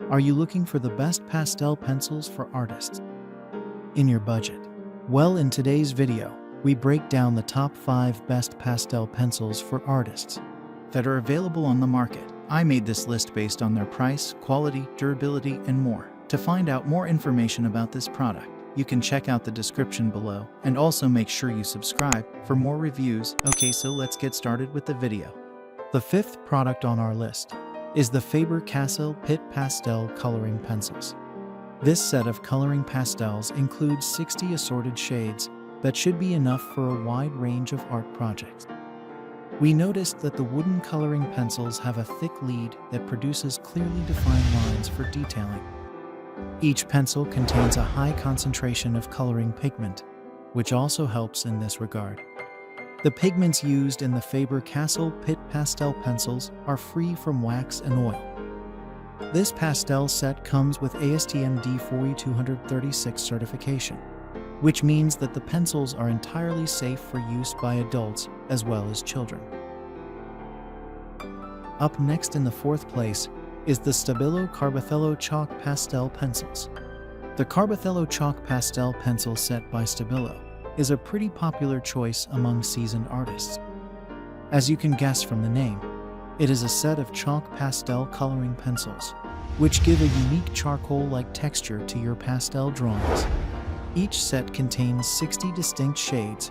Are you looking for the best pastel pencils for artists in your budget? Well, in today's video, we break down the top 5 best pastel pencils for artists that are available on the market. I made this list based on their price, quality, durability, and more. To find out more information about this product, you can check out the description below, and also make sure you subscribe for more reviews. Okay, so let's get started with the video. The 5th product on our list is the Faber Castell Pitt Pastel Coloring Pencils. This set of coloring pastels includes 60 assorted shades that should be enough for a wide range of art projects. We noticed that the wooden coloring pencils have a thick lead that produces clearly defined lines for detailing. Each pencil contains a high concentration of coloring pigment, which also helps in this regard. The pigments used in the Faber Castell Pitt Pastel Pencils are free from wax and oil. This pastel set comes with ASTM D4236 certification, which means that the pencils are entirely safe for use by adults as well as children. Up next in the 4th place is the Stabilo CarbOthello Chalk-Pastel Pencils. The CarbOthello Chalk-Pastel pencil set by Stabilo is a pretty popular choice among seasoned artists. As you can guess from the name, it is a set of chalk pastel coloring pencils, which give a unique charcoal-like texture to your pastel drawings. Each set contains 60 distinct shades,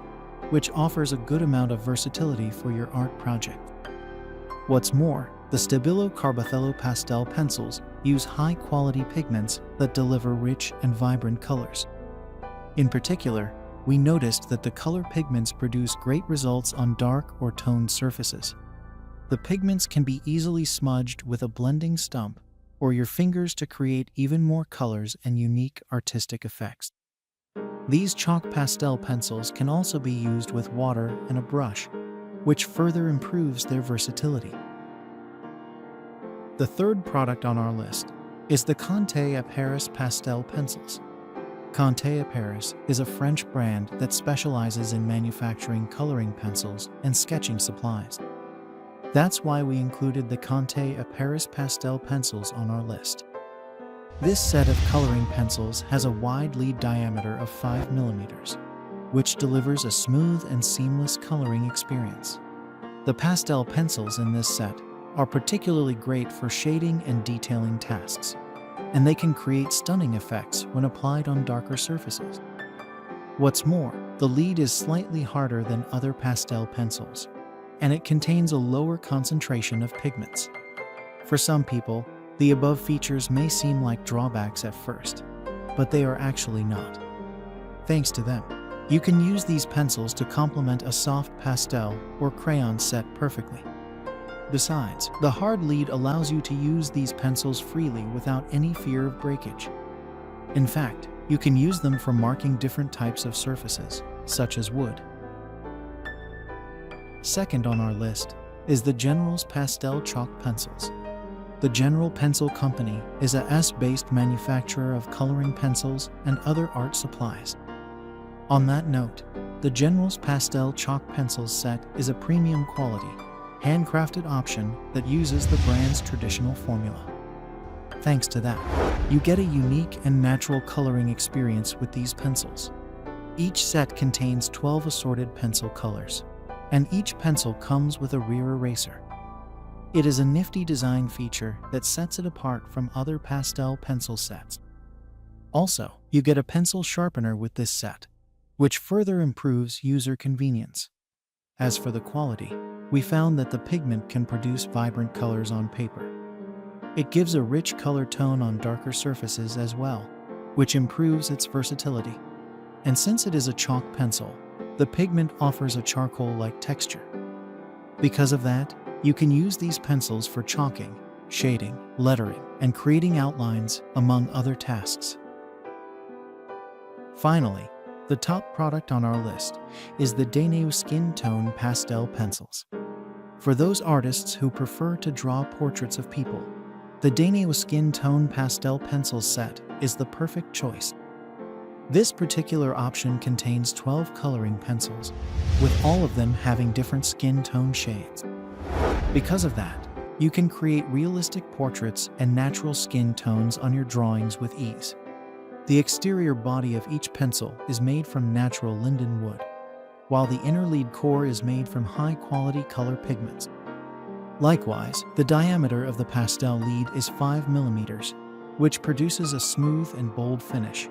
which offers a good amount of versatility for your art project. What's more, the Stabilo CarbOthello pastel pencils use high-quality pigments that deliver rich and vibrant colors. In particular, we noticed that the color pigments produce great results on dark or toned surfaces. The pigments can be easily smudged with a blending stump or your fingers to create even more colors and unique artistic effects. These chalk pastel pencils can also be used with water and a brush, which further improves their versatility. The 3rd product on our list is the Conté Paris Pastel Pencils. Conté Paris is a French brand that specializes in manufacturing coloring pencils and sketching supplies. That's why we included the Conté Paris Pastel Pencils on our list. This set of coloring pencils has a wide lead diameter of 5 mm, which delivers a smooth and seamless coloring experience. The pastel pencils in this set are particularly great for shading and detailing tasks, and they can create stunning effects when applied on darker surfaces. What's more, the lead is slightly harder than other pastel pencils, and it contains a lower concentration of pigments. For some people, the above features may seem like drawbacks at first, but they are actually not. Thanks to them, you can use these pencils to complement a soft pastel or crayon set perfectly. Besides, the hard lead allows you to use these pencils freely without any fear of breakage. In fact, you can use them for marking different types of surfaces, such as wood. 2nd on our list is the General's Pastel Chalk Pencils. The General Pencil Company is a US-based manufacturer of coloring pencils and other art supplies. On that note, the General's Pastel Chalk Pencils set is a premium quality, handcrafted option that uses the brand's traditional formula. Thanks to that, you get a unique and natural coloring experience with these pencils. Each set contains 12 assorted pencil colors, and each pencil comes with a rear eraser. It is a nifty design feature that sets it apart from other pastel pencil sets. Also, you get a pencil sharpener with this set, which further improves user convenience. As for the quality, we found that the pigment can produce vibrant colors on paper. It gives a rich color tone on darker surfaces as well, which improves its versatility. And since it is a chalk pencil, the pigment offers a charcoal-like texture. Because of that, you can use these pencils for chalking, shading, lettering, and creating outlines, among other tasks. Finally, the top product on our list is the Dainayw Skin Tone Pastel Pencils. For those artists who prefer to draw portraits of people, the Dainayw Skin Tone Pastel Pencil set is the perfect choice. This particular option contains 12 coloring pencils, with all of them having different skin tone shades. Because of that, You can create realistic portraits and natural skin tones on your drawings with ease. The exterior body of each pencil is made from natural linden wood, while the inner lead core is made from high-quality color pigments. Likewise, the diameter of the pastel lead is 5 mm, which produces a smooth and bold finish.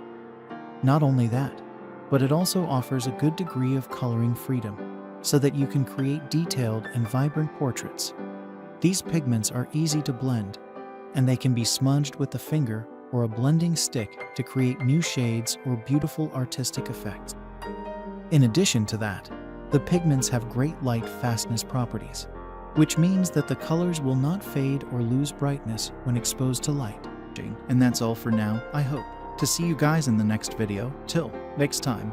Not only that, but it also offers a good degree of coloring freedom, so that you can create detailed and vibrant portraits. These pigments are easy to blend, and they can be smudged with the finger or a blending stick to create new shades or beautiful artistic effects. In addition to that, the pigments have great light fastness properties, which means that the colors will not fade or lose brightness when exposed to light. And that's all for now. I hope to see you guys in the next video. Till next time.